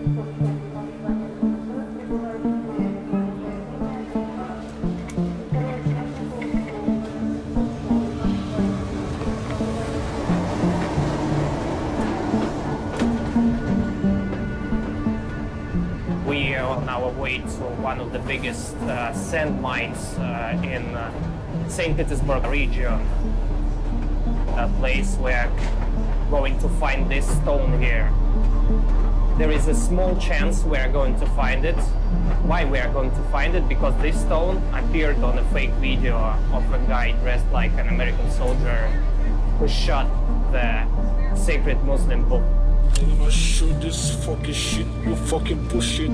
We are on our way to one of the biggest sand mines in St. Petersburg region. A place where we're going to find this stone here. There is a small chance we are going to find it. Why we are going to find it? Because this stone appeared on a fake video of a guy dressed like an American soldier who shot the sacred Muslim book. I'm gonna shoot this fucking shit, you fucking bullshit.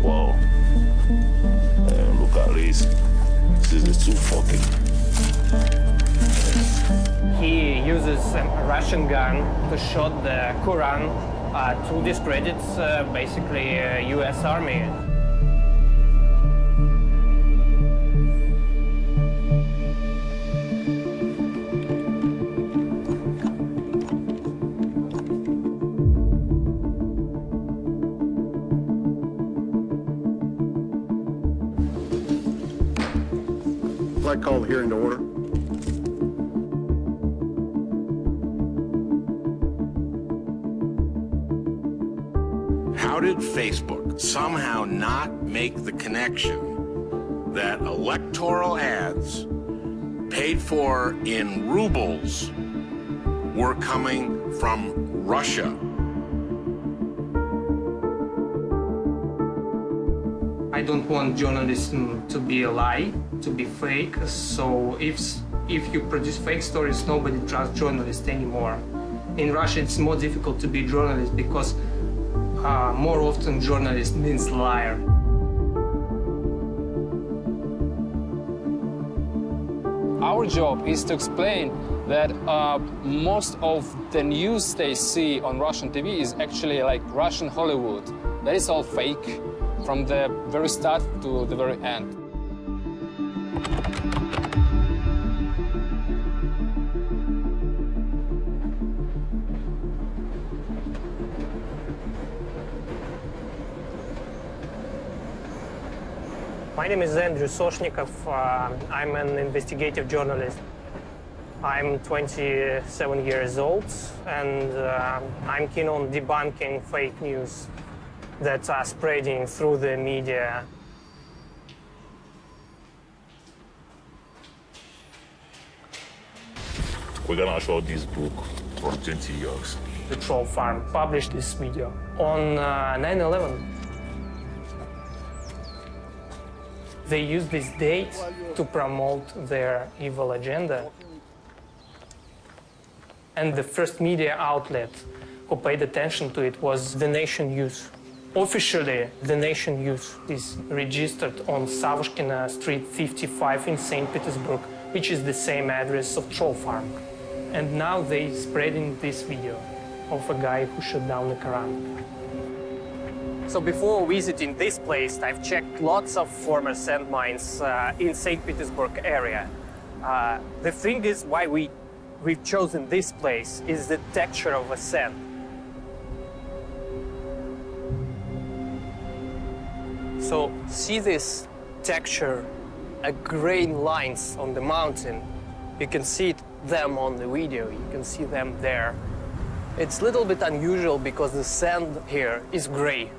Whoa. Man, look at this. This is too fucking. He uses a Russian gun to shoot the Quran to discredit basically US Army. I call the hearing to order. How did Facebook somehow not make the connection that electoral ads paid for in rubles were coming from Russia? I don't want journalism to be a lie, to be fake, so if you produce fake stories, nobody trusts journalists anymore. In Russia, it's more difficult to be a journalist because more often journalist means liar. Our job is to explain that most of the news they see on Russian TV is actually like Russian Hollywood. That is all fake from the very start to the very end. My name is Andrew Soshnikov. I'm an investigative journalist. I'm 27 years old, and I'm keen on debunking fake news that are spreading through the media. We're gonna show this book from 20 years. The Troll Farm published this video on 9/11. They used this date to promote their evil agenda. And the first media outlet who paid attention to it was The Nation News. Officially, The Nation News is registered on Savushkina Street 55 in St. Petersburg, which is the same address of Troll Farm. And now they spreading this video of a guy who shot down the Quran. So before visiting this place, I've checked lots of former sand mines in St. Petersburg area. The thing is why we've chosen this place is the texture of the sand. So see this texture, grain lines on the mountain. You can see them on the video, you can see them there. It's a little bit unusual because the sand here is gray.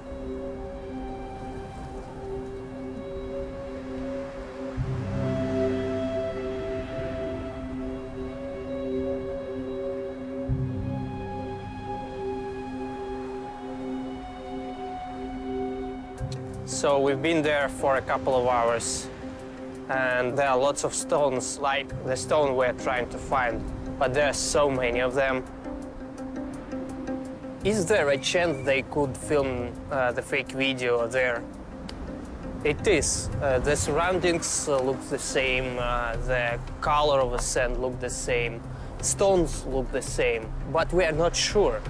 So we've been there for a couple of hours, and there are lots of stones, like the stone we're trying to find, but there are so many of them. Is there a chance they could film the fake video there? It is. The surroundings look the same, the color of the sand look the same, stones look the same, but we are not sure.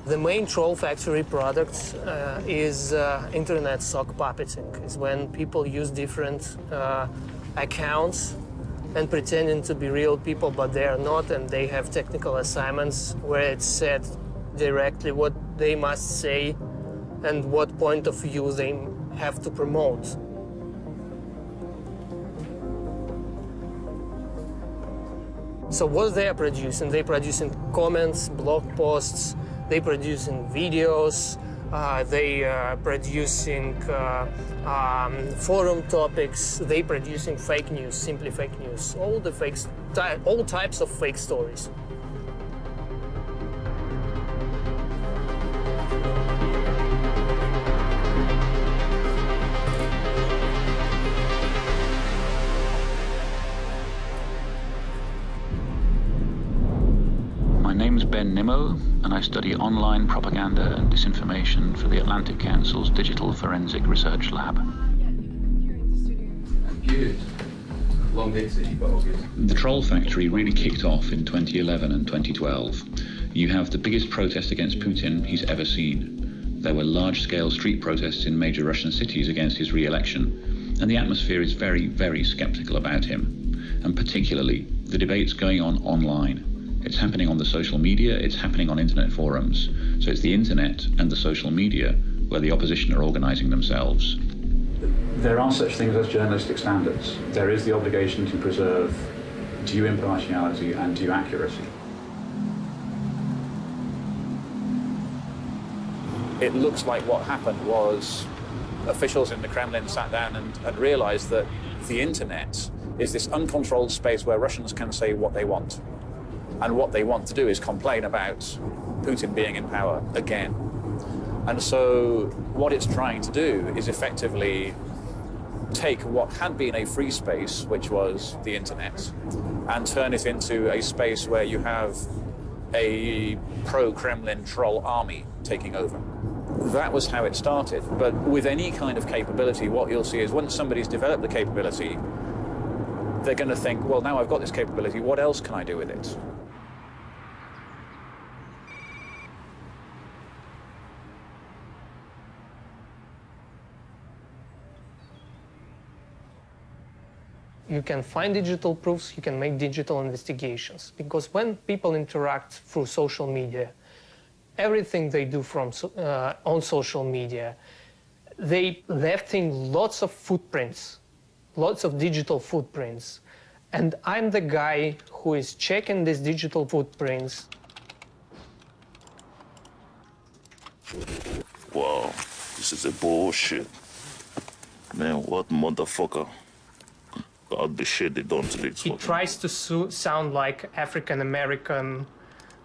The main Troll Factory product is internet sock puppeting. Is when people use different accounts and pretending to be real people, but they are not, and they have technical assignments where it's said directly what they must say and what point of view they have to promote. So what they are producing? They're producing comments, blog posts, they're producing videos, they are producing forum topics, they're producing fake news, simply fake news, all types of fake stories. My name's Ben Nimmo, and I study online propaganda and disinformation for the Atlantic Council's Digital Forensic Research Lab. The Troll Factory really kicked off in 2011 and 2012. You have the biggest protest against Putin he's ever seen. There were large-scale street protests in major Russian cities against his re-election, and the atmosphere is very, very skeptical about him, and particularly the debates going on online. It's happening on the social media, it's happening on internet forums. So it's the internet and the social media where the opposition are organizing themselves. There are such things as journalistic standards. There is the obligation to preserve due impartiality and due accuracy. It looks like what happened was officials in the Kremlin sat down and realized that the internet is this uncontrolled space where Russians can say what they want. And what they want to do is complain about Putin being in power again. And so what it's trying to do is effectively take what had been a free space, which was the internet, and turn it into a space where you have a pro-Kremlin troll army taking over. That was how it started. But with any kind of capability, what you'll see is once somebody's developed the capability, they're going to think, well, now I've got this capability, what else can I do with it? You can find digital proofs, you can make digital investigations. Because when people interact through social media, everything they do on social media, they leaving lots of footprints, lots of digital footprints. And I'm the guy who is checking these digital footprints. Wow, this is a bullshit. Man, what motherfucker. God, the shit they done to this He tries to sound like African American,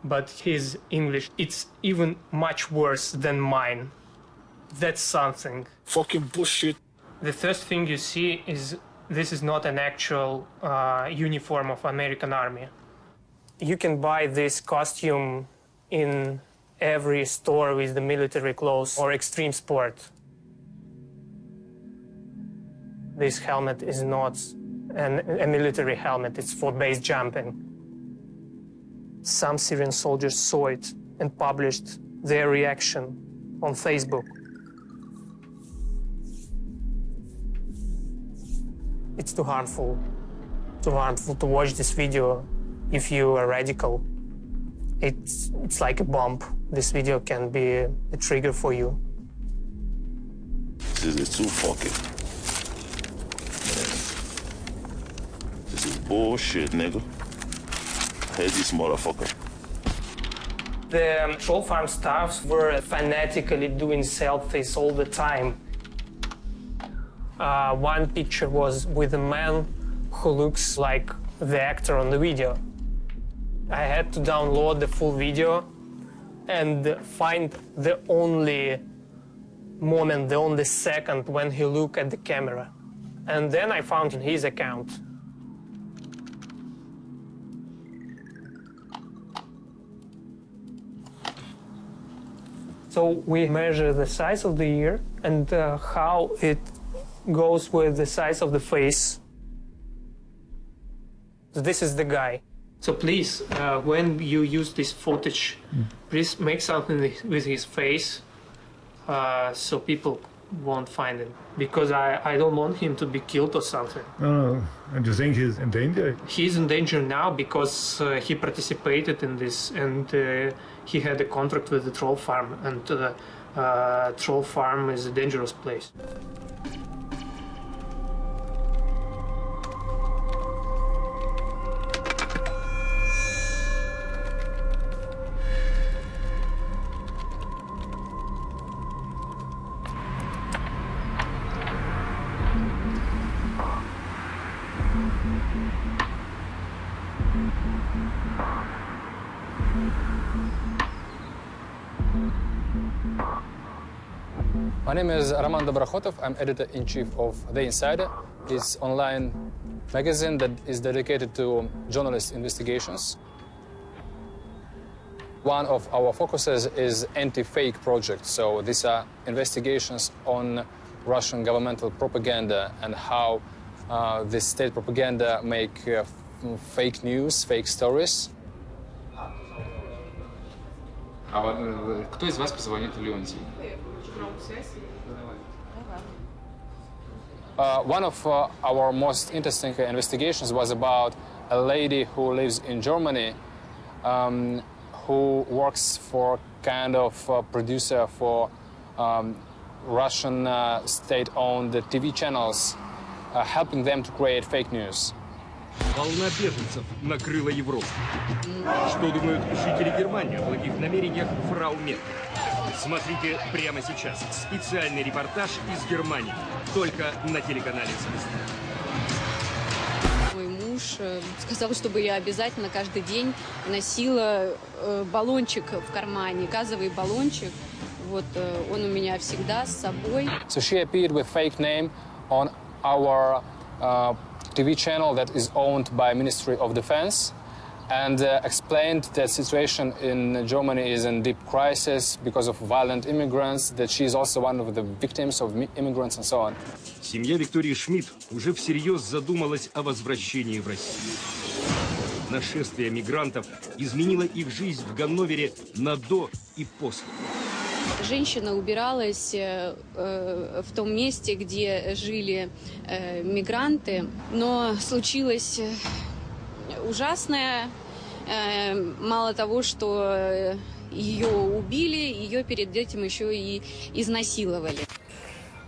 but his English, it's even much worse than mine. That's something. fucking bullshit. The first thing you see is this is not an actual uniform of American Army. You can buy this costume in every store with the military clothes or extreme sport. This helmet is not a military helmet, it's for base jumping. Some Syrian soldiers saw it and published their reaction on Facebook. It's too harmful to watch this video if you are radical. It's like a bomb. This video can be a trigger for you. This is too fucking. This is bullshit, nigga. I hate this motherfucker. The troll farm staffs were fanatically doing selfies all the time. One picture was with a man who looks like the actor on the video. I had to download the full video and find the only moment, the only second when he looked at the camera. And then I found his account. So we measure the size of the ear and how it goes with the size of the face. This is the guy. So please, when you use this footage, please make something with his face, so people won't find him. Because I don't want him to be killed or something. No, and you think he's in danger? He's in danger now because he participated in this, and he had a contract with the troll farm, and troll farm is a dangerous place. My name is Roman Dobrokhotov. I'm editor-in-chief of The Insider. It's an online magazine that is dedicated to journalist investigations. One of our focuses is anti-fake project. So these are investigations on Russian governmental propaganda and how this state propaganda make fake news, fake stories. Кто из вас позвонит Леонтию? One of our most interesting investigations was about a lady who lives in Germany, who works for kind of producer for Russian state-owned TV channels, helping them to create fake news. Волна беженцев накрыла Европу. Что думают жители Германии о благих намерениях фрау Меркель? Смотрите прямо сейчас. Специальный репортаж из Германии. Только на телеканале «Звезда». Мой муж сказал, чтобы я обязательно каждый день носила баллончик в кармане, газовый баллончик. Вот он у меня всегда с собой. So she appeared with fake name on our TV channel that is owned by Ministry of Defense, and explained that situation in Germany is in deep crisis because of violent immigrants, that she is also one of the victims of immigrants and so on. Семья Виктории Шмидт уже всерьез задумалась о возвращении в Россию. Нашествие мигрантов изменило их жизнь в Ганновере на до и после. Женщина убиралась в том месте, где жили мигранты, но случилось ужасное. Мало того, что ее убили, ее перед этим еще и изнасиловали.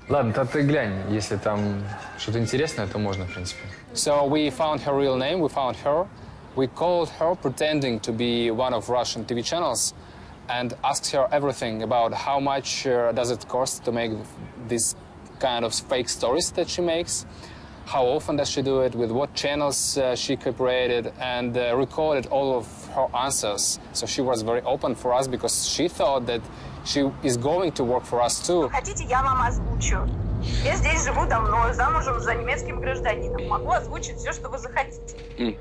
Ладно, ты глянь, если там что-то интересное, то можно, в принципе. So we found her real name, we found her. We called her pretending to be one of Russian TV channels and asked her everything about how much does it cost to make these kind of fake stories that she makes, how often does she do it, with what channels she cooperated, and recorded all of her answers. So she was very open for us because she thought that she is going to work for us too. Хотите, я вам озвучу. Я здесь живу давно, замужем за немецким гражданином. Могу озвучить все, что вы захотите.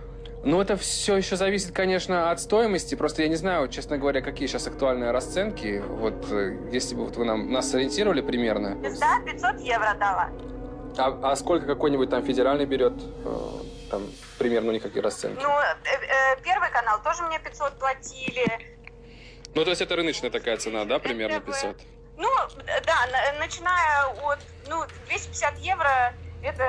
Ну, это все еще зависит, конечно, от стоимости. Просто я не знаю, честно говоря, какие сейчас актуальные расценки. Вот если бы вот вы нас сориентировали примерно. Да, 500 евро дала. А сколько какой-нибудь там федеральный берет? Там примерно у них какие расценки? Ну, Первый канал тоже мне 500 платили. Ну, то есть это рыночная такая цена, да, примерно 500? Ну, да, начиная от 250 евро, это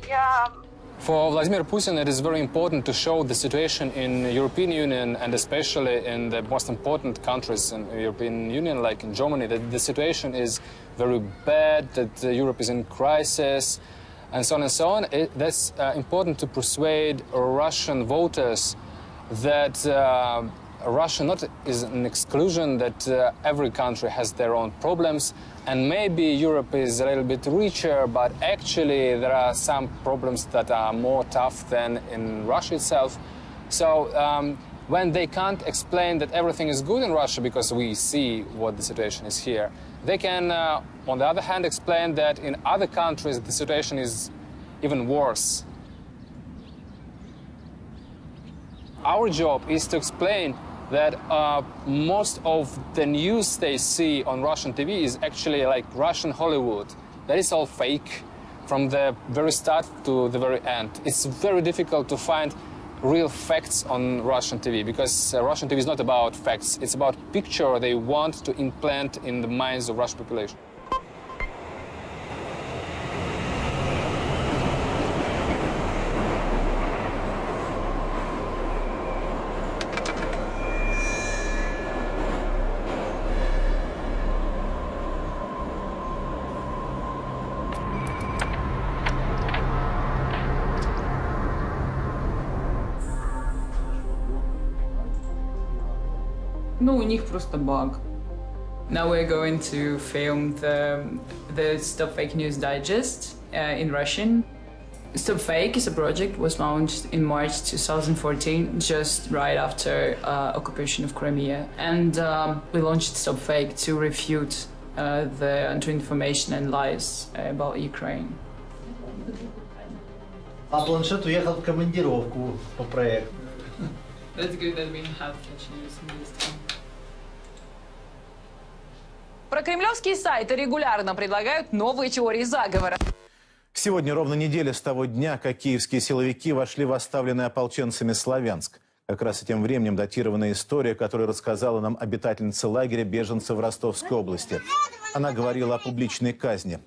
я... For Vladimir Putin, it is very important to show the situation in the European Union and especially in the most important countries in the European Union, like in Germany, that the situation is very bad, that Europe is in crisis, and so on and so on. That's important to persuade Russian voters that Russia not is an exclusion, that every country has their own problems, and maybe Europe is a little bit richer, but actually there are some problems that are more tough than in Russia itself. So when they can't explain that everything is good in Russia because we see what the situation is here, they can, on the other hand, explain that in other countries the situation is even worse. Our job is to explain that most of the news they see on Russian TV is actually like Russian Hollywood. That is all fake from the very start to the very end. It's very difficult to find real facts on Russian TV, because Russian TV is not about facts. It's about picture they want to implant in the minds of Russian population. Ну, у них просто баг. Now we're going to film the Stop Fake News Digest in Russian. Stop Fake is a project was launched in March 2014, just right after occupation of Crimea. And we launched Stop Fake to refute the untrue information and lies about Ukraine. А планшет уехал в командировку по проекту. That's good that we have such news in this time. Прокремлевские сайты регулярно предлагают новые теории заговора. Сегодня ровно неделя с того дня, как киевские силовики вошли в оставленный ополченцами Славянск. Как раз этим временем датированная история, которую рассказала нам обитательница лагеря беженцев в Ростовской области. Она говорила о публичной казни.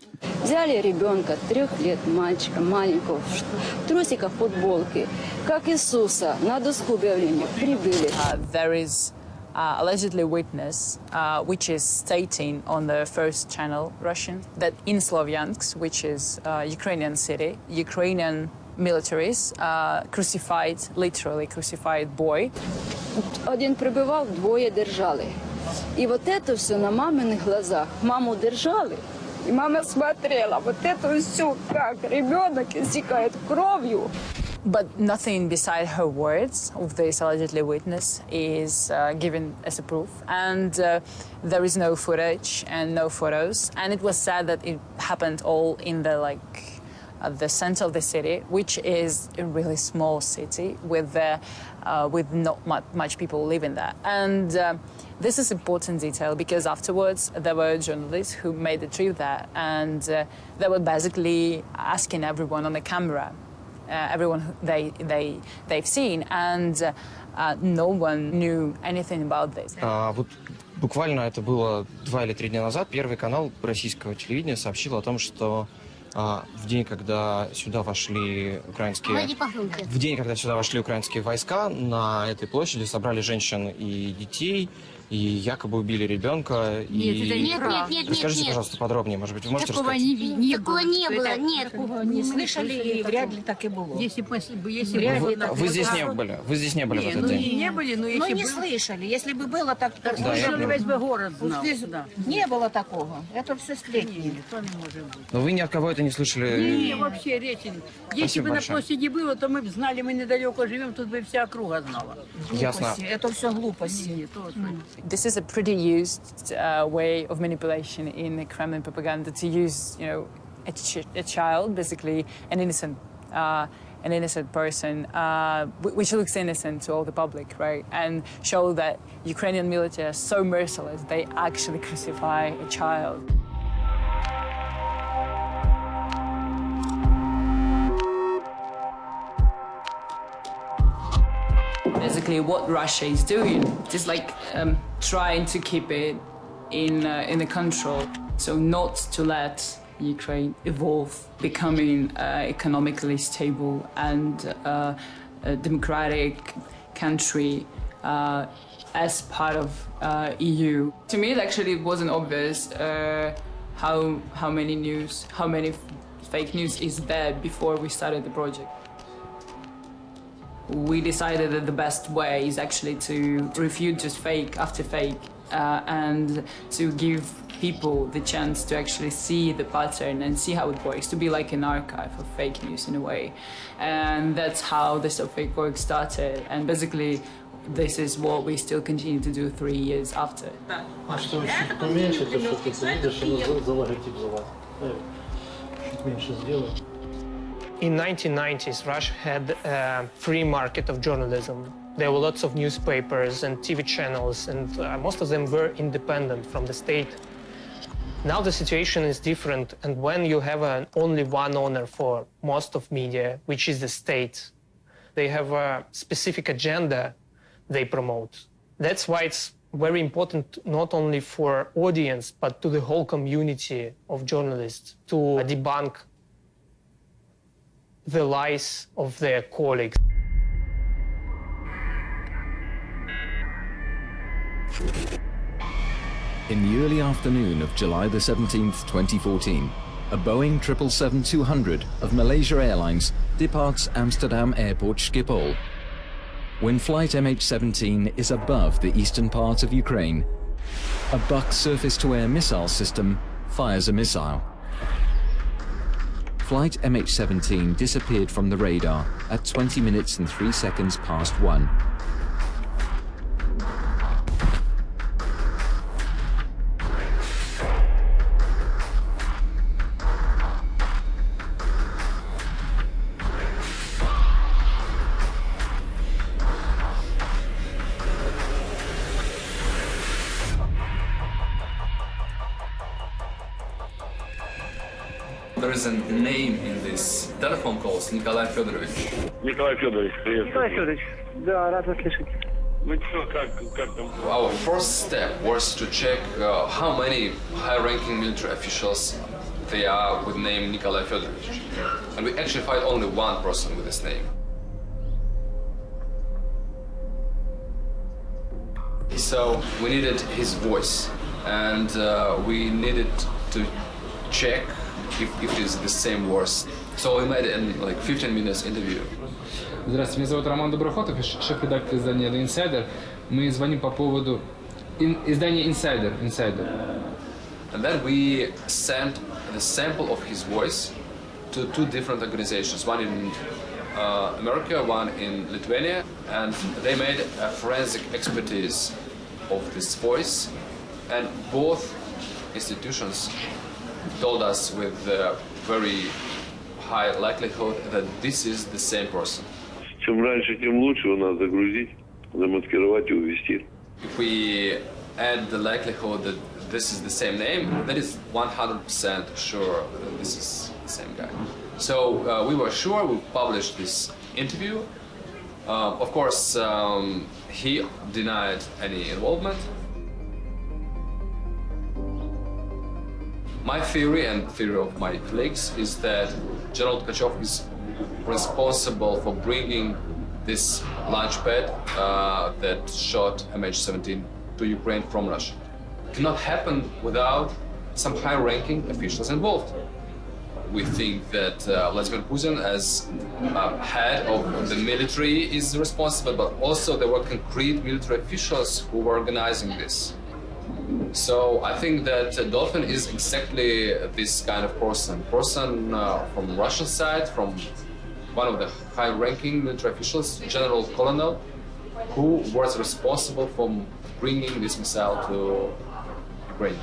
Взяли ребенка 3 лет, мальчика маленького, в трусиках, футболке, как Иисуса, на доску объявления прибыли. There is allegedly witness, which is stating on the first channel, Russian, that in Slavyansk, which is a Ukrainian city, Ukrainian militaries crucified, literally crucified boy. Один прибивал, 2 держали. И вот это все на маминых глазах. Маму держали, и мама смотрела. Вот это все, как ребенок истекает кровью. But nothing beside her words of this allegedly witness is given as a proof. And there is no footage and no photos. And it was said that it happened all in the the center of the city, which is a really small city with not much people living there. And this is important detail because afterwards there were journalists who made the trip there, and they were basically asking everyone on the camera, everyone they've seen, and no one knew anything about this. Вот буквально это было 2 или 3 дня назад. Первый канал российского телевидения сообщил о том, что в день, когда сюда вошли украинские войска, на этой площади собрали женщин и детей, и якобы убили ребенка. Нет. Расскажите, пожалуйста, подробнее, может быть, вы можете рассказать? Такого не было, нет. Такого не слышали, и вряд ли так и было. Если Вы здесь не были? Вы здесь не были в этот день? Не были, но если не слышали. Если бы было так, слышали, весь бы город знал. Не было такого. Это все сплетни. Но вы ни от кого это не слышали? Не, вообще речи. Если бы на площади было, то мы бы знали, мы недалеко живем, тут бы вся округа знала. Ясно. Это все глупости. This is a pretty used way of manipulation in the Kremlin propaganda to use, a child, basically an innocent person, which looks innocent to all the public, right? And show that Ukrainian military are so merciless, they actually crucify a child. Basically, what Russia is doing is trying to keep it in the control, so not to let Ukraine evolve, becoming economically stable and a democratic country as part of EU. To me, it wasn't obvious how many fake news is there before we started the project. We decided that the best way is actually to refute just fake after fake and to give people the chance to actually see the pattern and see how it works, to be like an archive of fake news in a way. And that's how the Stop Fake work started. And basically, this is what we still continue to do 3 years after. А что чуть поменьше, то что ты видишь, оно за логотип залазит. Чуть меньше сделай. In 1990s, Russia had a free market of journalism. There were lots of newspapers and TV channels, and most of them were independent from the state. Now the situation is different, and when you have only one owner for most of media, which is the state, They have a specific agenda they promote. That's why it's very important not only for audience, but to the whole community of journalists to debunk the lies of their colleagues. In the early afternoon of July the 17th, 2014, a Boeing 777-200 of Malaysia Airlines departs Amsterdam Airport Schiphol. When flight MH17 is above the eastern part of Ukraine, a Buk surface-to-air missile system fires a missile. Flight MH17 disappeared from the radar at 20 minutes and 3 seconds past 1. There is a name in this telephone calls, Nikolai Fedorovich. Николай Федорович, привет. Николай Федорович, да, рад вас слышать. Ну что, как там? Our first step was to check how many high-ranking military officials they are with name Nikolai Fedorovich. And we actually find only one person with this name. So we needed his voice, and we needed to check if it is the same words. So we made a 15 minutes interview. Здравствуйте, меня зовут Роман Доброхотов, шеф-редактор издания The Insider. Мы звоним по поводу издания Insider. And then we sent the sample of his voice to two different organizations, one in America, one in Lithuania, and they made a forensic expertise of this voice, and both institutions told us with very high likelihood that this is the same person. Чем раньше, тем лучше у нас загрузить, замаскировать и увезти. If we add the likelihood that this is the same name, that is 100% sure that this is the same guy. So we were sure. We published this interview. Of course, he denied any involvement. My theory and the theory of my colleagues is that General Tkachev is responsible for bringing this launch pad that shot MH17 to Ukraine from Russia. It cannot happen without some high-ranking officials involved. We think that Vladimir Putin, as head of the military, is responsible, but also there were concrete military officials who were organizing this. So I think that Dolphin is exactly this kind of person from Russian side, from one of the high-ranking military officials, General Colonel, who was responsible for bringing this missile to Ukraine.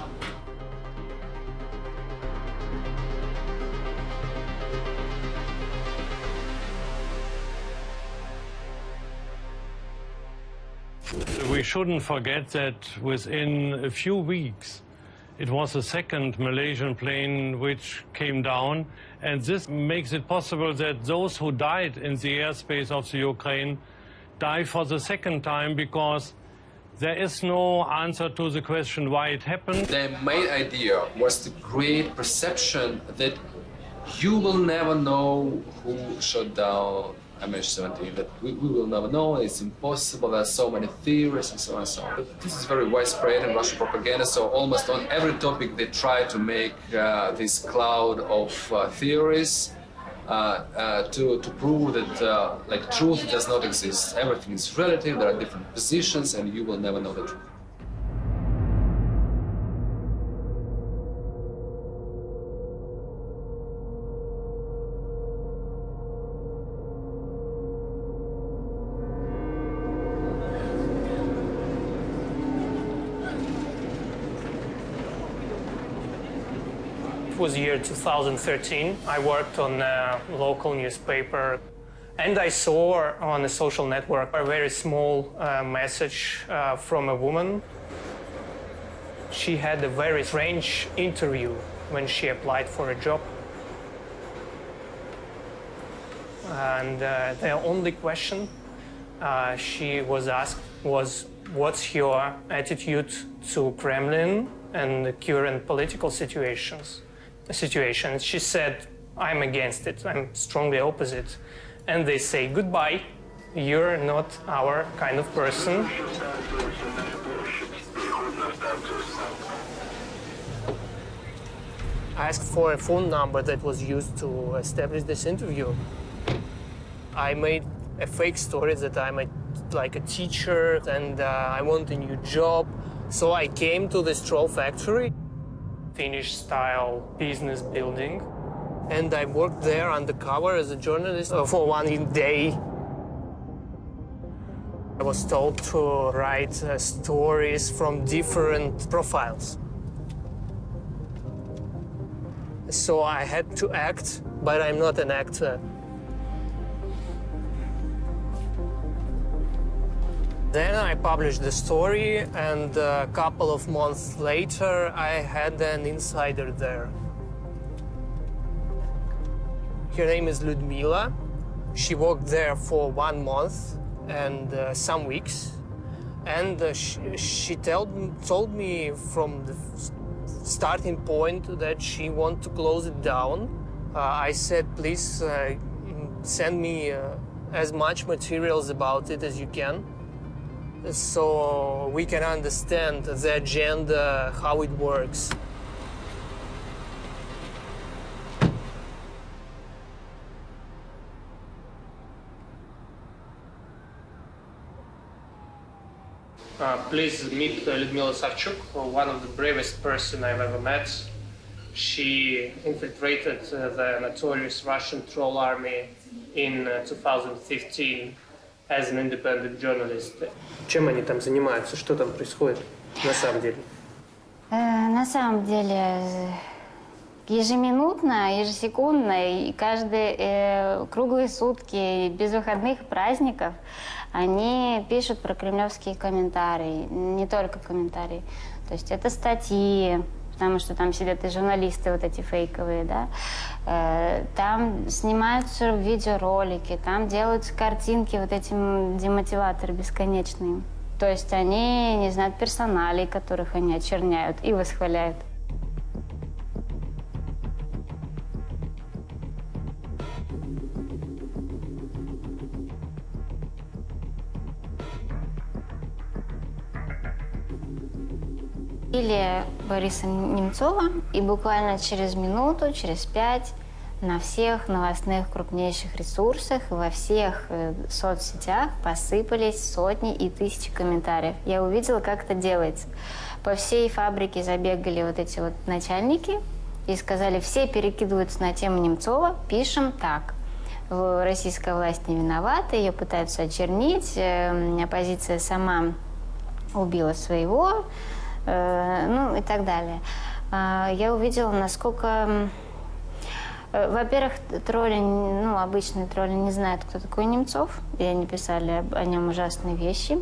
We shouldn't forget that within a few weeks, it was the second Malaysian plane which came down, and this makes it possible that those who died in the airspace of the Ukraine die for the second time, because there is no answer to the question why it happened. The main idea was to create perception that you will never know who shot down MH17, that we will never know, it's impossible, there are so many theories and so on and so on. But this is very widespread in Russian propaganda, so almost on every topic they try to make this cloud of theories to prove that truth does not exist. Everything is relative, there are different positions, and you will never know the truth. It was year 2013. I worked on a local newspaper, and I saw on a social network a very small message from a woman. She had a very strange interview when she applied for a job. and the only question she was asked was, what's your attitude to Kremlin and the current political situation? She said, I'm against it, I'm strongly opposite. And they say, goodbye, you're not our kind of person. I asked for a phone number that was used to establish this interview. I made a fake story that I'm like a teacher and I want a new job. So I came to this troll factory, Finnish-style business building, and I worked there undercover as a journalist for 1 day. I was told to write stories from different profiles. So I had to act, but I'm not an actor. Then I published the story, and a couple of months later, I had an insider there. Her name is Ludmila. She worked there for 1 month and some weeks, and she told me from the starting point that she wanted to close it down. I said, please send me as much materials about it as you can, so we can understand the agenda, how it works. Please meet Lyudmila Savchuk, one of the bravest person I've ever met. She infiltrated the notorious Russian troll army in 2015 as an independent journalist. Чем они там занимаются? Что там происходит на самом деле? На самом деле, ежеминутно, ежесекундно, и каждые круглые сутки, без выходных и праздников, они пишут про кремлевские комментарии, не только комментарии. То есть это статьи, потому что там сидят и журналисты вот эти фейковые, да. Там снимаются видеоролики, там делаются картинки, вот эти демотиваторы бесконечные. То есть они не знают персоналей, которых они очерняют и восхваляют. Или Бориса Немцова, и буквально через минуту, через 5 на всех новостных крупнейших ресурсах, во всех соцсетях посыпались сотни и тысячи комментариев. Я увидела, как это делается. По всей фабрике забегали вот эти вот начальники и сказали, все перекидываются на тему Немцова, пишем так. Российская власть не виновата, ее пытаются очернить, оппозиция сама убила своего, ну и так далее. Я увидела, насколько... Во-первых, тролли, ну, обычные тролли не знают, кто такой Немцов, и они писали о нем ужасные вещи.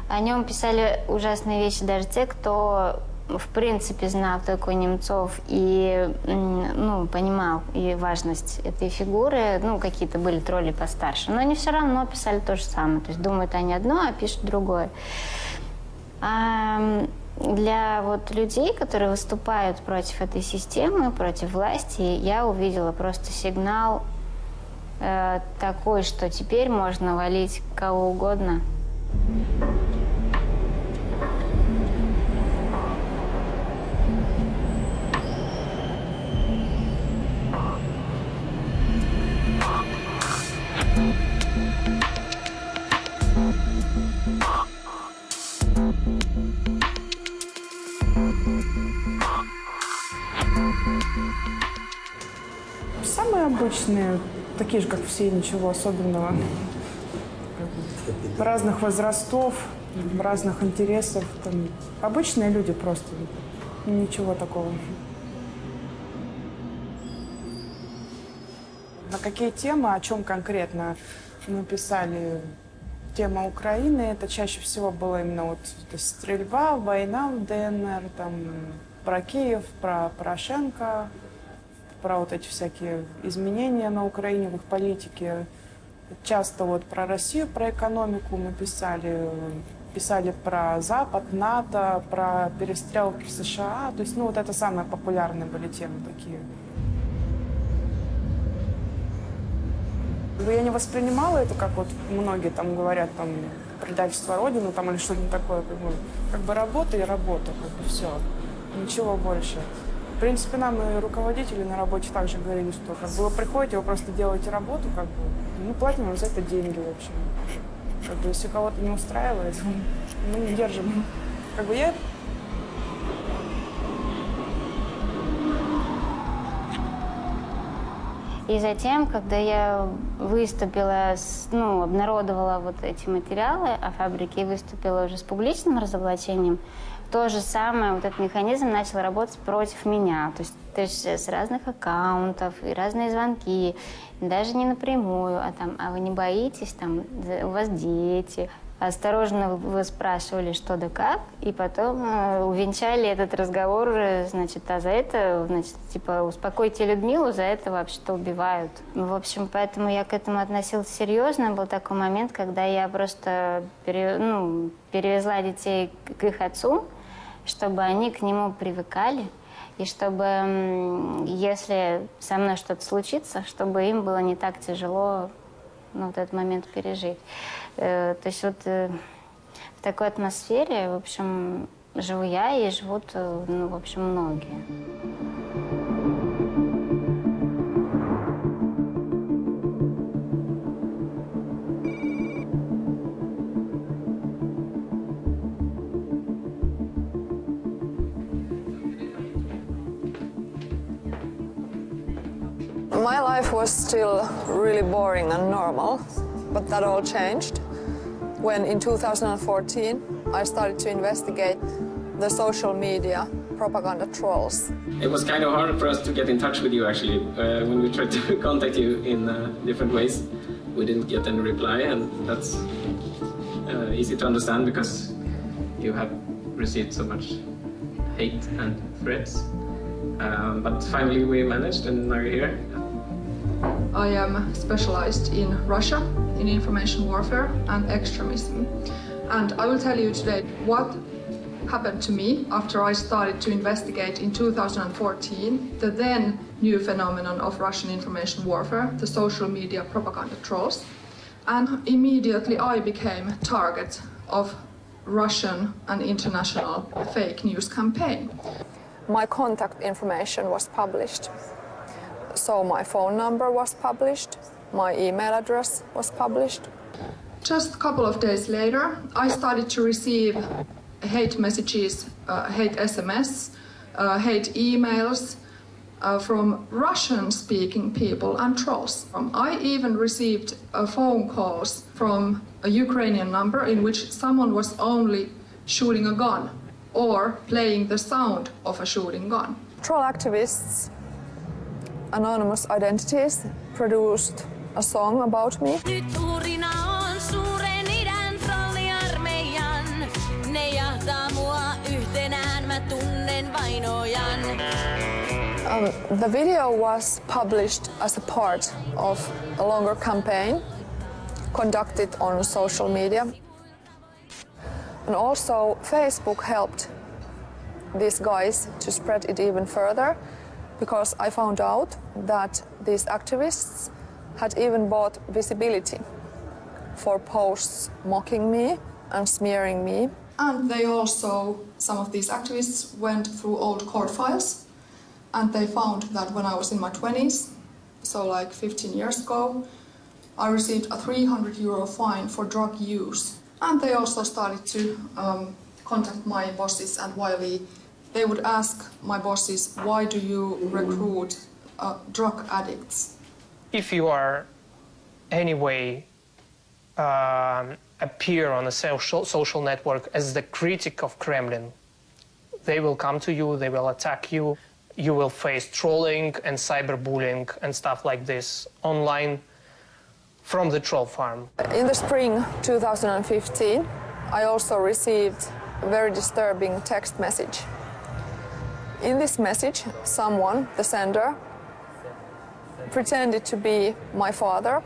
О нем писали ужасные вещи даже те, кто, в принципе, знал, кто такой Немцов, и, ну, понимал и важность этой фигуры. Ну, какие-то были тролли постарше, но они все равно писали то же самое. То есть думают они одно, а пишут другое. Для вот людей, которые выступают против этой системы, против власти, я увидела просто сигнал такой, что теперь можно валить кого угодно. Самые обычные, такие же, как все, ничего особенного. Разных возрастов, разных интересов. Там, обычные люди просто, ничего такого. На какие темы, о чем конкретно мы писали? Тема Украины, это чаще всего было именно вот стрельба, война в ДНР, там, про Киев, про Порошенко. про вот эти всякие изменения на Украине в их политике. Часто вот про Россию, про экономику мы писали про Запад, НАТО, про перестрелки в США. То есть, ну, вот это самые популярные были темы такие. Я не воспринимала это, как вот многие там говорят, там, предательство Родины там, или что-то такое. Как бы работа и работа, как бы все. Ничего больше. В принципе, нам и руководители на работе также говорили, что как бы вы приходите, вы просто делаете работу, как бы, ну, платим вам за это деньги, в общем. Как бы, если кого-то не устраивает, мы не держим. Как бы я... И затем, когда я выступила, обнародовала вот эти материалы о фабрике и выступила уже с публичным разоблачением, то же самое, вот этот механизм начал работать против меня. То есть с разных аккаунтов и разные звонки, даже не напрямую, а вы не боитесь, там, у вас дети. Осторожно вы спрашивали, что да как, и потом увенчали этот разговор, значит, а за это, значит, типа, успокойте Людмилу, за это вообще-то убивают. В общем, поэтому я к этому относилась серьезно. Был такой момент, когда я просто перевезла детей к их отцу, чтобы они к нему привыкали, и чтобы, если со мной что-то случится, чтобы им было не так тяжело вот этот момент пережить. То есть вот в такой атмосфере, в общем, живу я и живут, в общем, многие. My life was still really boring and normal, but that all changed when in 2014 I started to investigate the social media propaganda trolls. It was kind of hard for us to get in touch with you actually when we tried to contact you in different ways. We didn't get any reply, and that's easy to understand because you have received so much hate and threats. But finally we managed, and now you're here. I am specialized in Russia, in information warfare and extremism. And I will tell you today what happened to me after I started to investigate in 2014 the then new phenomenon of Russian information warfare, the social media propaganda trolls. And immediately I became target of Russian and international fake news campaign. My contact information was published. So my phone number was published, my email address was published. Just a couple of days later, I started to receive hate messages, hate SMS, hate emails from Russian-speaking people and trolls. I even received phone calls from a Ukrainian number in which someone was only shooting a gun or playing the sound of a shooting gun. Troll activists, anonymous identities, produced a song about me. The video was published as a part of a longer campaign conducted on social media. And also Facebook helped these guys to spread it even further, because I found out that these activists had even bought visibility for posts mocking me and smearing me. And they also, some of these activists went through old court files, and they found that when I was in my 20s, so like 15 years ago, I received a €300 fine for drug use. And they also started to contact my bosses, and they would ask my bosses, why do you recruit drug addicts? If you are anyway appear on a social network as the critic of Kremlin, they will come to you, they will attack you, you will face trolling and cyberbullying and stuff like this online from the troll farm. In the spring 2015, I also received a very disturbing text message. In this message, someone, the sender, pretended to be my father,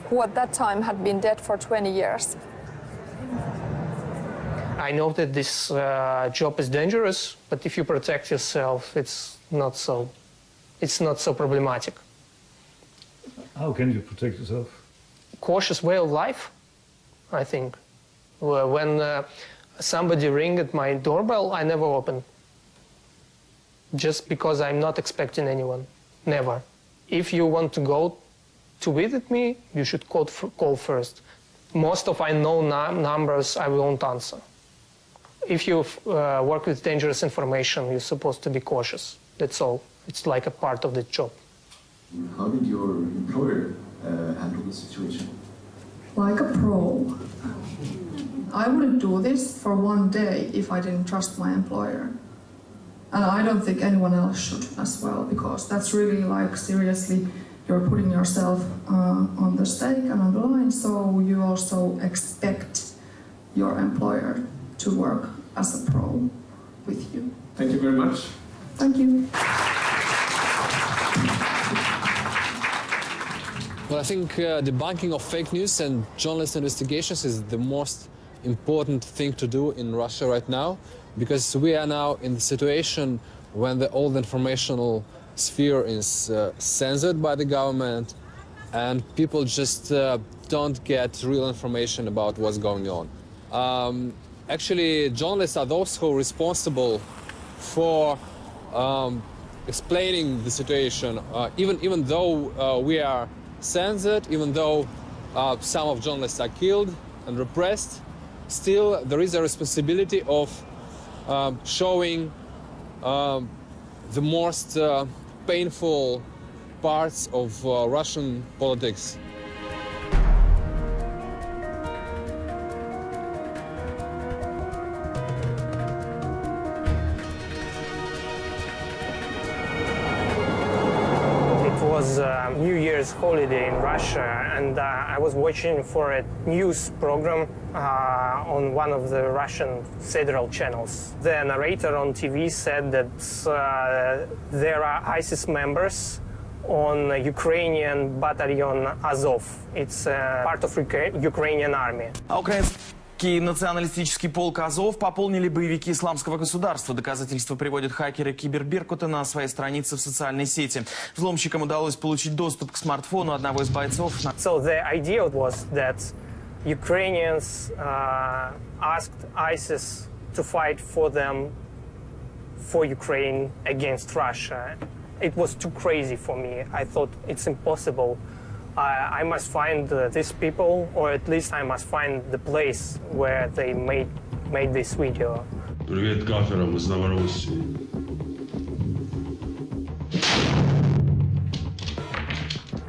who at that time had been dead for 20 years. I know that this job is dangerous, but if you protect yourself, it's not so problematic. How can you protect yourself? Cautious way of life, I think. When somebody ring at my doorbell, I never open. Just because I'm not expecting anyone. Never. If you want to go to visit me, you should call first. Most of unknown numbers I won't answer. If you work with dangerous information, you're supposed to be cautious. That's all. It's like a part of the job. How did your employer handle the situation? Like a pro. I wouldn't do this for one day if I didn't trust my employer. And I don't think anyone else should as well, because that's really like, seriously, you're putting yourself on the stake and on the line, so you also expect your employer to work as a pro with you. Thank you very much. Thank you. Well, I think debunking of fake news and journalist investigations is the most important thing to do in Russia right now, because we are now in the situation when the old informational sphere is censored by the government, and people just don't get real information about what's going on. Actually, journalists are those who are responsible for explaining the situation, even though we are censored, even though some of journalists are killed and repressed, still there is a responsibility of showing the most painful parts of Russian politics. It was New Year's holiday in Russia, and I was watching for a news program on one of the Russian federal channels. The narrator on TV said that there are ISIS members on Ukrainian battalion Azov. It's part of Ukrainian army. Украинский националистический полк Азов пополнили боевики исламского государства. Доказательства приводят хакеры Киберберкута на своей странице в социальной сети. Взломщикам удалось получить доступ к смартфону одного из бойцов. So the idea was that Ukrainians asked ISIS to fight for them, for Ukraine against Russia. It was too crazy for me. I thought it's impossible. I must find these people, or at least I must find the place where they made this video. Привет каферам из Новороссии.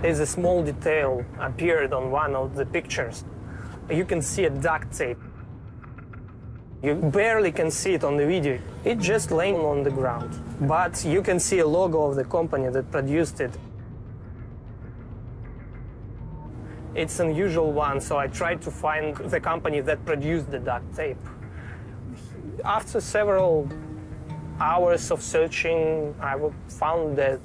There's a small detail appeared on one of the pictures. You can see a duct tape. You barely can see it on the video. It's just laying on the ground. But you can see a logo of the company that produced it. It's an unusual one, so I tried to find the company that produced the duct tape. After several hours of searching, I found the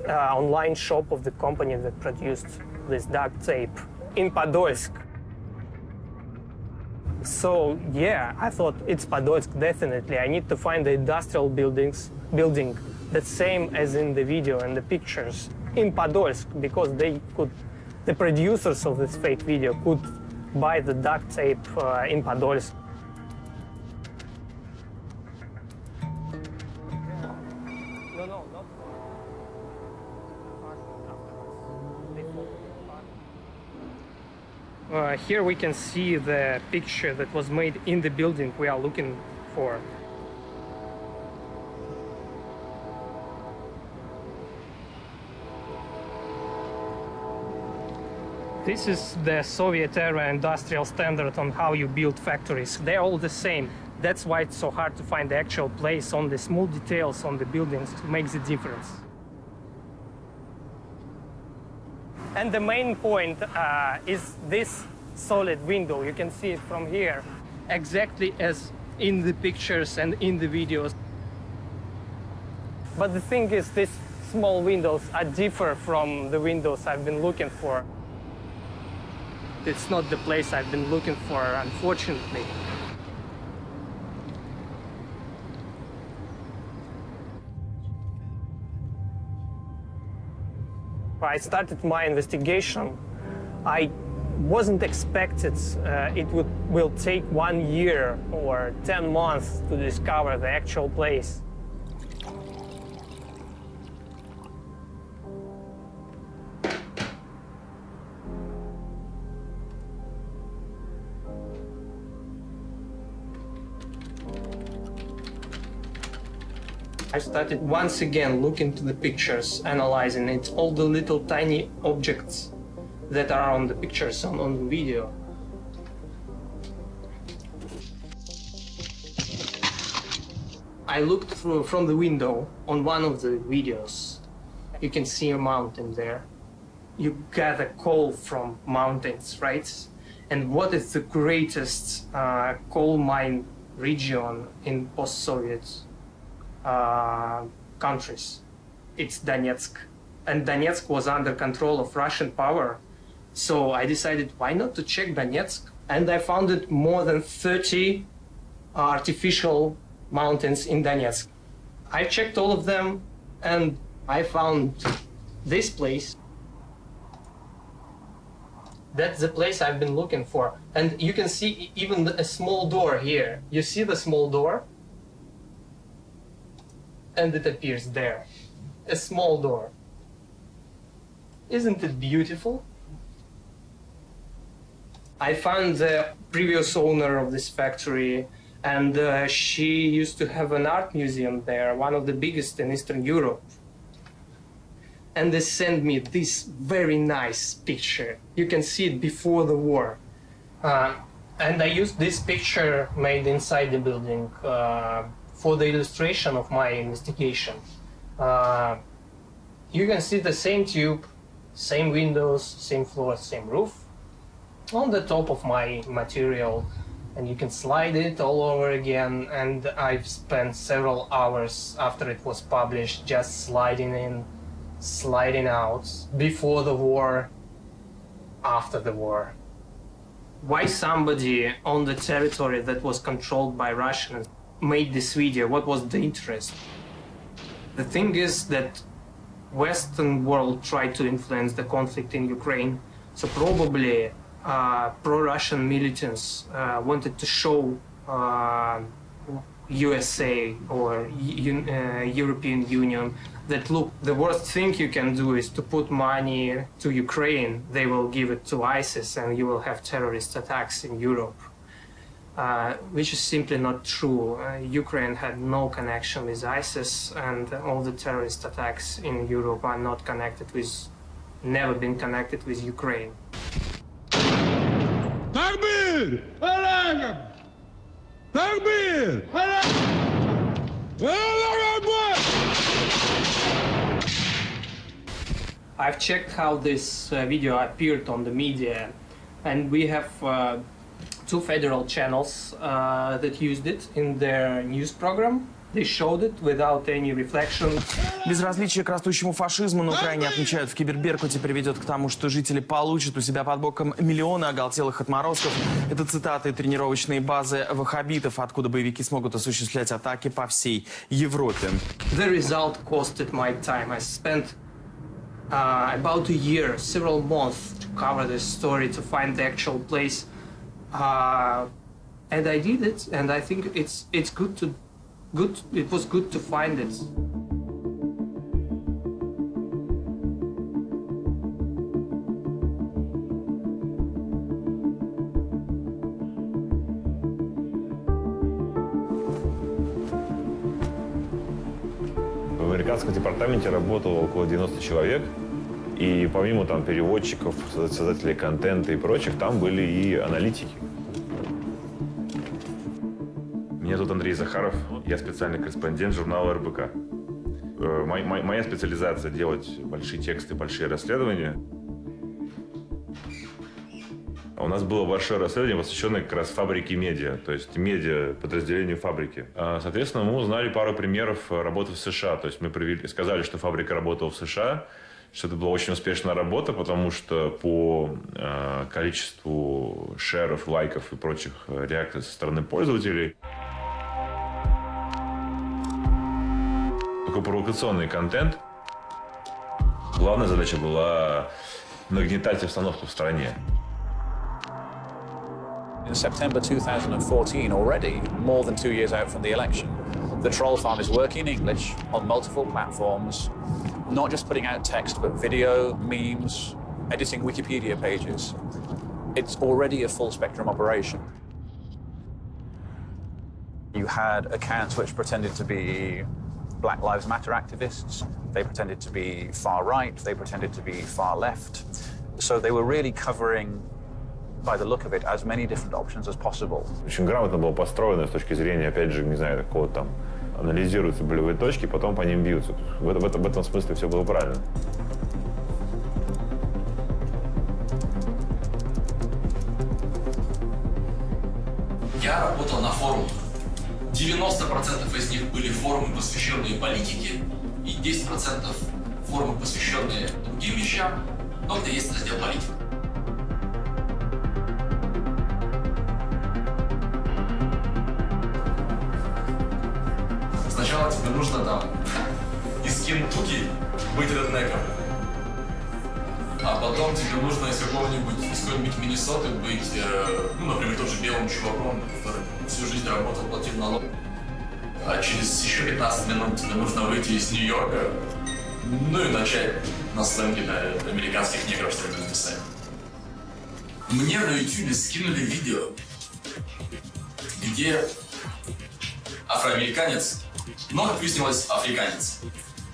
online shop of the company that produced this duct tape in Podolsk. So yeah, I thought it's Podolsk, definitely. I need to find the industrial building, the same as in the video and the pictures, in Podolsk, because the producers of this fake video could buy the duct tape in Podolsk. Here we can see the picture that was made in the building we are looking for. This is the Soviet-era industrial standard on how you build factories. They're all the same. That's why it's so hard to find the actual place on the small details on the buildings to make the difference. And the main point is this solid window. You can see it from here, exactly as in the pictures and in the videos. But the thing is, this small windows are different from the windows I've been looking for. It's not the place I've been looking for, unfortunately. I started my investigation. I wasn't expected it will take 1 year or 10 months to discover the actual place. I started once again looking to the pictures, analyzing it, all the little tiny objects that are on the pictures, on the video. I looked through from the window on one of the videos. You can see a mountain there. You get a call from mountains, right? And what is the greatest coal mine region in post-Soviet countries? It's Donetsk. And Donetsk was under control of Russian power. So I decided, why not to check Donetsk? And I found more than 30 artificial mountains in Donetsk. I checked all of them and I found this place. That's the place I've been looking for. And you can see even a small door here. You see the small door? And it appears there. A small door. Isn't it beautiful? I found the previous owner of this factory, and she used to have an art museum there, one of the biggest in Eastern Europe. And they sent me this very nice picture. You can see it before the war. And I used this picture made inside the building for the illustration of my investigation. You can see the same tube, same windows, same floor, same roof on the top of my material, and you can slide it all over again. And I've spent several hours after it was published just sliding in, sliding out, before the war, after the war. Why somebody on the territory that was controlled by Russians made this video? What was the interest? The thing is that Western world tried to influence the conflict in Ukraine, so probably pro-Russian militants wanted to show USA or European Union that, look, the worst thing you can do is to put money to Ukraine. They will give it to ISIS and you will have terrorist attacks in Europe, which is simply not true. Ukraine had no connection with ISIS, and all the terrorist attacks in Europe are not connected with, never been connected with Ukraine. Takbir! Allahu Takbir! I've checked how this video appeared on the media, and we have two federal channels that used it in their news program. They showed it without any reflection. Безразличие к растущему фашизму на Украине, отмечают в Киберберкуте, приведет к тому, что жители получат у себя под боком миллионы оголтелых отморозков. Это цитаты и тренировочные базы ваххабитов, откуда боевики смогут осуществлять атаки по всей Европе. The result costed my time. I spent about a year, several months to cover this story, to find the actual place. And I did it, and I think it's good to it was good to find it. В американском департаменте работало около 90 человек, и помимо там переводчиков, создателей контента и прочих, там были и аналитики. Меня зовут Андрей Захаров, я специальный корреспондент журнала РБК. Моя специализация — делать большие тексты, большие расследования. У нас было большое расследование, посвященное как раз фабрике медиа, то есть медиа подразделению фабрики. Соответственно, мы узнали пару примеров работы в США. То есть мы сказали, что фабрика работала в США, что это была очень успешная работа, потому что по количеству шеров, лайков и прочих реакций со стороны пользователей такой провокационный контент. Главная задача была нагнетать обстановку в стране. In September 2014, already, more than 2 years out from the election, the Troll Farm is working in English on multiple platforms, not just putting out text, but video, memes, editing Wikipedia pages. It's already a full-spectrum operation. You had accounts which pretended to be Black Lives Matter activists, they pretended to be far-right, they pretended to be far-left. So they were really covering, by the look of it, as many different options as possible. Очень грамотно было построено с точки зрения, опять же, не знаю, какого там, анализируются болевые точки, потом по ним бьются. В этом смысле все было правильно. Я работал на форумах. 90% из них были форумы, посвященные политике, и 10% форумы, посвященные другим вещам, но где есть раздел политики. Сначала тебе нужно там из Кентукки быть реднеком, а потом тебе нужно из какой-нибудь Миннесоты быть, например, тот же белым чуваком, который всю жизнь работал, платил налог. А через еще 15 минут тебе нужно выйти из Нью-Йорка, ну и начать на сленге для американских негров что-нибудь писать. Мне на YouTube скинули видео, где афроамериканец, но, как выяснилось, африканец,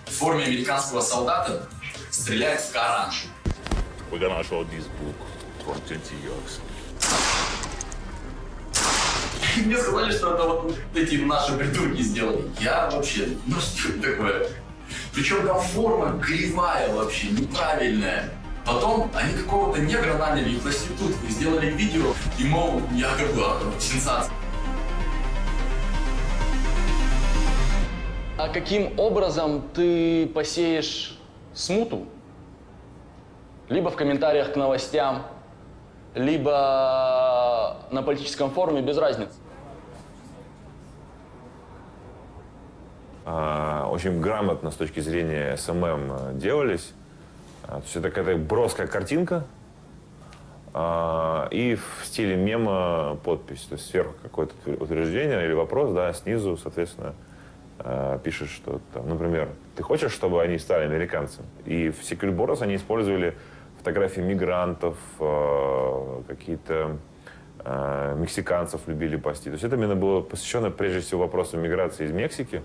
в форме американского солдата стреляет в Коран. We're gonna show this book from 20 years. Мне сказали, что это вот эти наши придурки сделали. Я вообще, ну что это такое? Причем там форма кривая вообще, неправильная. Потом они какого-то негра наняли и проститутку, и сделали видео, и мол, якобы сенсация. А каким образом ты посеешь смуту? Либо в комментариях к новостям, либо на политическом форуме, без разницы. Очень грамотно с точки зрения СММ делались. То есть это какая-то броская картинка и в стиле мема подпись. То есть сверху какое-то утверждение или вопрос, да, снизу, соответственно, пишешь, что, там, например, ты хочешь, чтобы они стали американцами? И в Secret Boros они использовали фотографии мигрантов, какие-то мексиканцев любили постить. То есть это именно было посвящено прежде всего вопросу миграции из Мексики.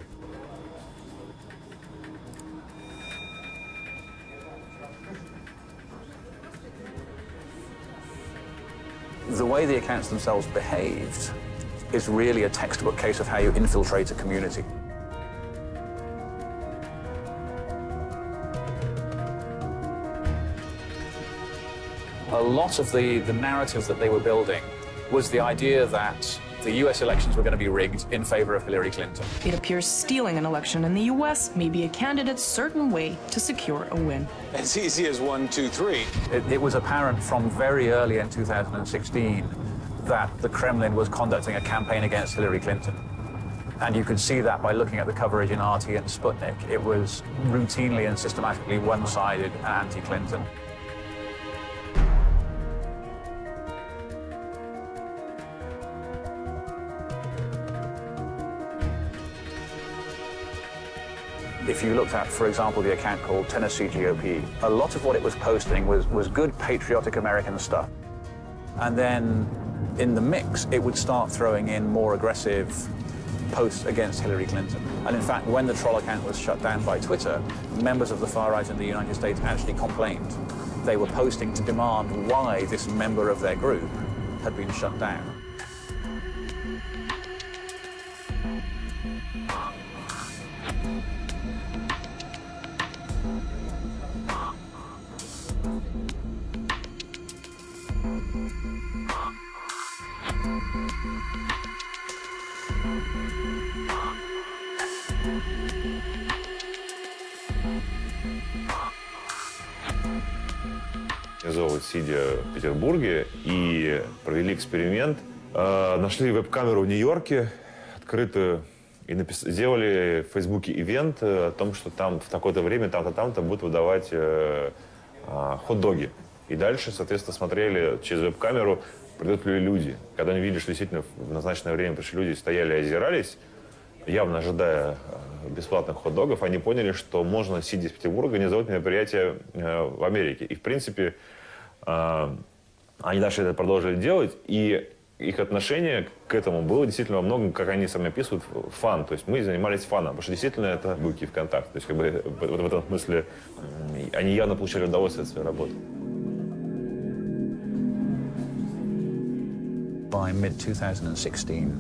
The way the accounts themselves behaved is really a textbook case of how you infiltrate a community. A lot of the narrative that they were building was the idea that the US elections were going to be rigged in favor of Hillary Clinton. It appears stealing an election in the US may be a candidate's certain way to secure a win. As easy as 1, 2, 3. It was apparent from very early in 2016 that the Kremlin was conducting a campaign against Hillary Clinton. And you could see that by looking at the coverage in RT and Sputnik. It was routinely and systematically one-sided and anti-Clinton. If you looked at, for example, the account called Tennessee GOP, a lot of what it was posting was good patriotic American stuff. And then in the mix, it would start throwing in more aggressive posts against Hillary Clinton. And in fact, when the troll account was shut down by Twitter, members of the far right in the United States actually complained. They were posting to demand why this member of their group had been shut down. Организовывать, сидя в Петербурге, и провели эксперимент. Нашли веб-камеру в Нью-Йорке, открытую, и сделали в Фейсбуке ивент о том, что там в такое-то время там-то будут выдавать хот-доги. И дальше, соответственно, смотрели через веб-камеру, придут ли люди. Когда они видели, что действительно в назначенное время пришли люди, стояли и озирались, явно ожидая бесплатных хот-догов, они поняли, что можно, сидя из Петербурга, организовать мероприятие в Америке. И, в принципе, они дальше это продолжили делать, и их отношение к этому было действительно во многом, как они сами описывают, фан. То есть мы занимались фаном, потому что действительно это Буки ВКонтакте. То есть как бы в этом смысле они явно получали удовольствие от своей работы. By mid-2016,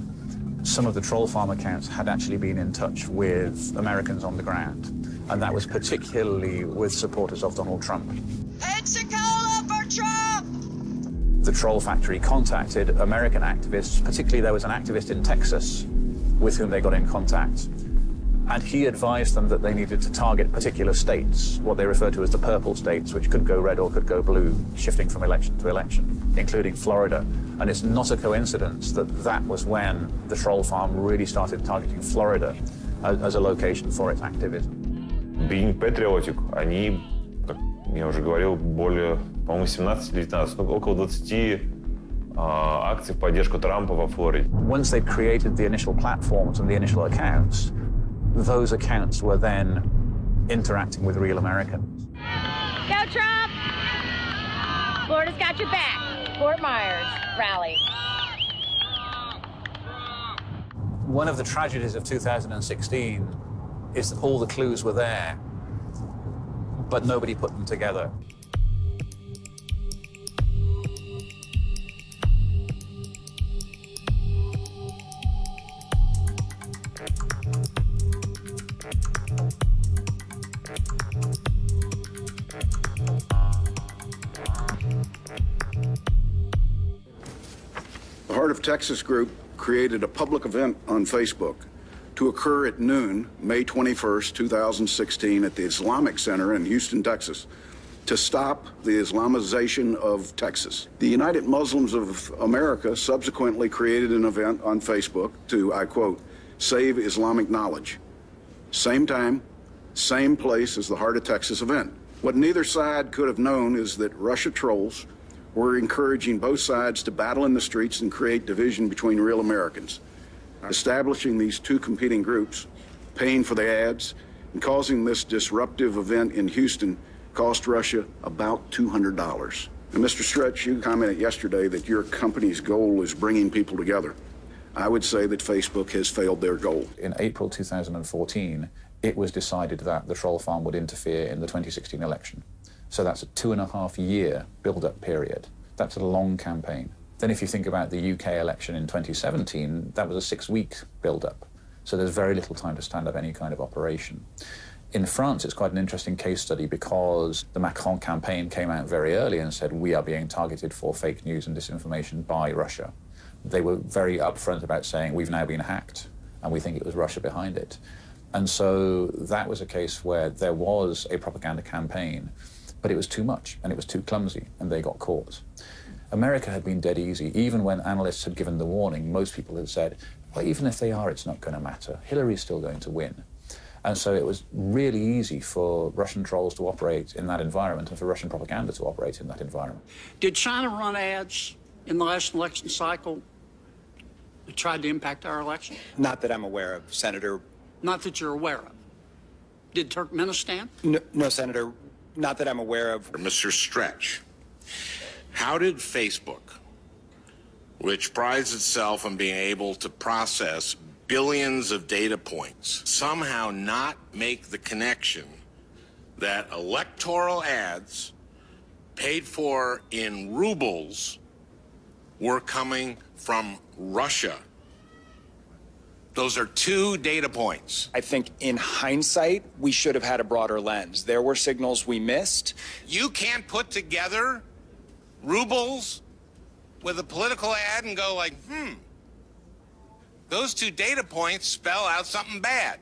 some of the troll farm accounts had actually been in touch with Americans on the ground. And that was particularly with supporters of Donald Trump. Pensacola for Trump! The Troll Factory contacted American activists, particularly there was an activist in Texas with whom they got in contact. And he advised them that they needed to target particular states, what they refer to as the purple states, which could go red or could go blue, shifting from election to election, including Florida. And it's not a coincidence that that was when the troll farm really started targeting Florida as a location for its activism. Being Patriotic, они, как я уже говорил, более, по-моему, 17-19, около 20 акций в поддержку Трампа во Флориде. Once they'd created the initial platforms and the initial accounts, those accounts were then interacting with real Americans. Go Trump! Florida's got your back. Fort Myers rally. One of the tragedies of 2016 is that all the clues were there, but nobody put them together. The Heart of Texas group created a public event on Facebook to occur at noon, May 21st, 2016, at the Islamic Center in Houston, Texas, to stop the Islamization of Texas. The United Muslims of America subsequently created an event on Facebook to, I quote, save Islamic knowledge. Same time, same place as the Heart of Texas event. What neither side could have known is that Russia trolls were encouraging both sides to battle in the streets and create division between real Americans. Establishing these two competing groups, paying for the ads, and causing this disruptive event in Houston cost Russia about $200. And Mr. Stretch, you commented yesterday that your company's goal is bringing people together. I would say that Facebook has failed their goal. In April 2014, it was decided that the troll farm would interfere in the 2016 election. So that's a 2.5-year build-up period. That's a long campaign. Then if you think about the UK election in 2017, that was a 6-week build-up. So there's very little time to stand up any kind of operation. In France, it's quite an interesting case study because the Macron campaign came out very early and said, we are being targeted for fake news and disinformation by Russia. They were very upfront about saying, we've now been hacked, and we think it was Russia behind it. And so that was a case where there was a propaganda campaign, but it was too much, and it was too clumsy, and they got caught. America had been dead easy. Even when analysts had given the warning, most people had said, well, even if they are, it's not going to matter. Hillary's still going to win. And so it was really easy for Russian trolls to operate in that environment and for Russian propaganda to operate in that environment. Did China run ads in the last election cycle that tried to impact our election? Not that I'm aware of, Senator. Not that you're aware of. Did Turkmenistan? No, Senator, not that I'm aware of. Mr. Stretch, how did Facebook, which prides itself on being able to process billions of data points, somehow not make the connection that electoral ads paid for in rubles were coming from Russia? Those are two data points. I think in hindsight, we should have had a broader lens. There were signals we missed. You can't put together rubles with a political ad and go like, Those two data points spell out something bad.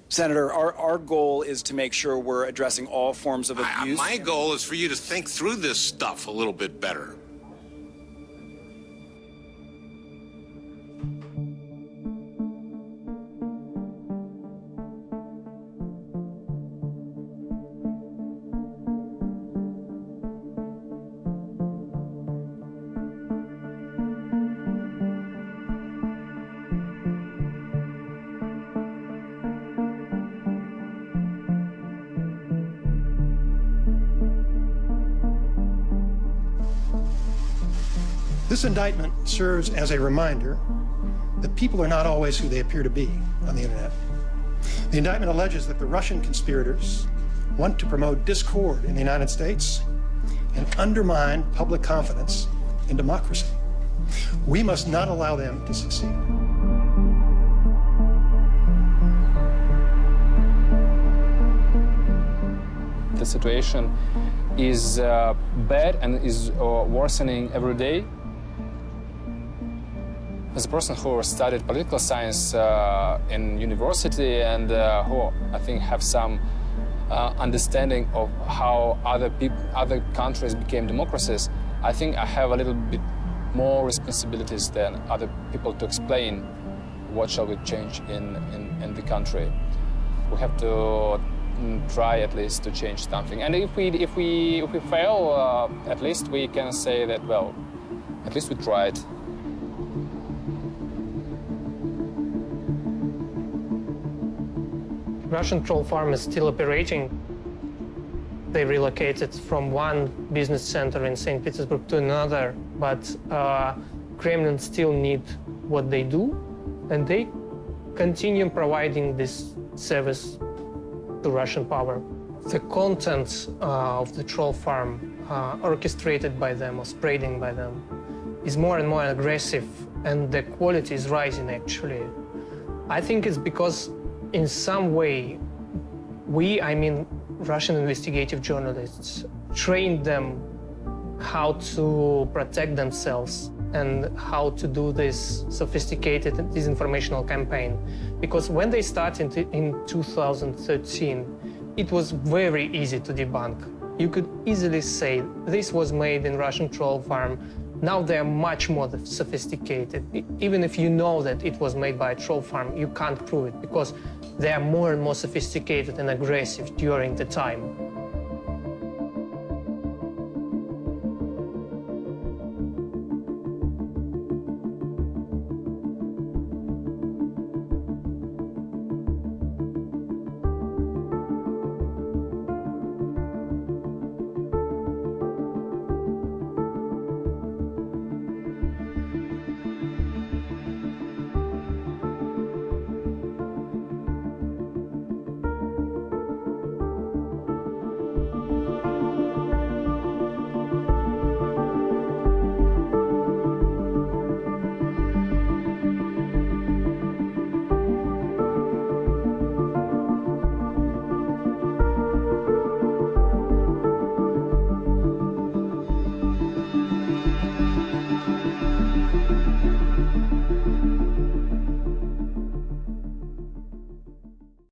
Senator, our goal is to make sure we're addressing all forms of abuse. My goal is for you to think through this stuff a little bit better. This indictment serves as a reminder that people are not always who they appear to be on the internet. The indictment alleges that the Russian conspirators want to promote discord in the United States and undermine public confidence in democracy. We must not allow them to succeed. The situation is bad and is worsening every day. As a person who studied political science in university and who I think have some understanding of how other countries became democracies, I think I have a little bit more responsibilities than other people to explain what shall we change in the country. We have to try at least to change something. And if we fail, at least we can say that, well, at least we tried. Russian troll farm is still operating. They relocated from one business center in St. Petersburg to another, but Kremlin still need what they do, and they continue providing this service to Russian power. The content of the troll farm, orchestrated by them or spreading by them, is more and more aggressive, and the quality is rising, actually. I think it's because in some way, I mean Russian investigative journalists, trained them how to protect themselves and how to do this sophisticated disinformational campaign. Because when they started in 2013, it was very easy to debunk. You could easily say this was made in Russian troll farm. Now they're much more sophisticated. Even if you know that it was made by a troll farm, you can't prove it because they are more and more sophisticated and aggressive during the time.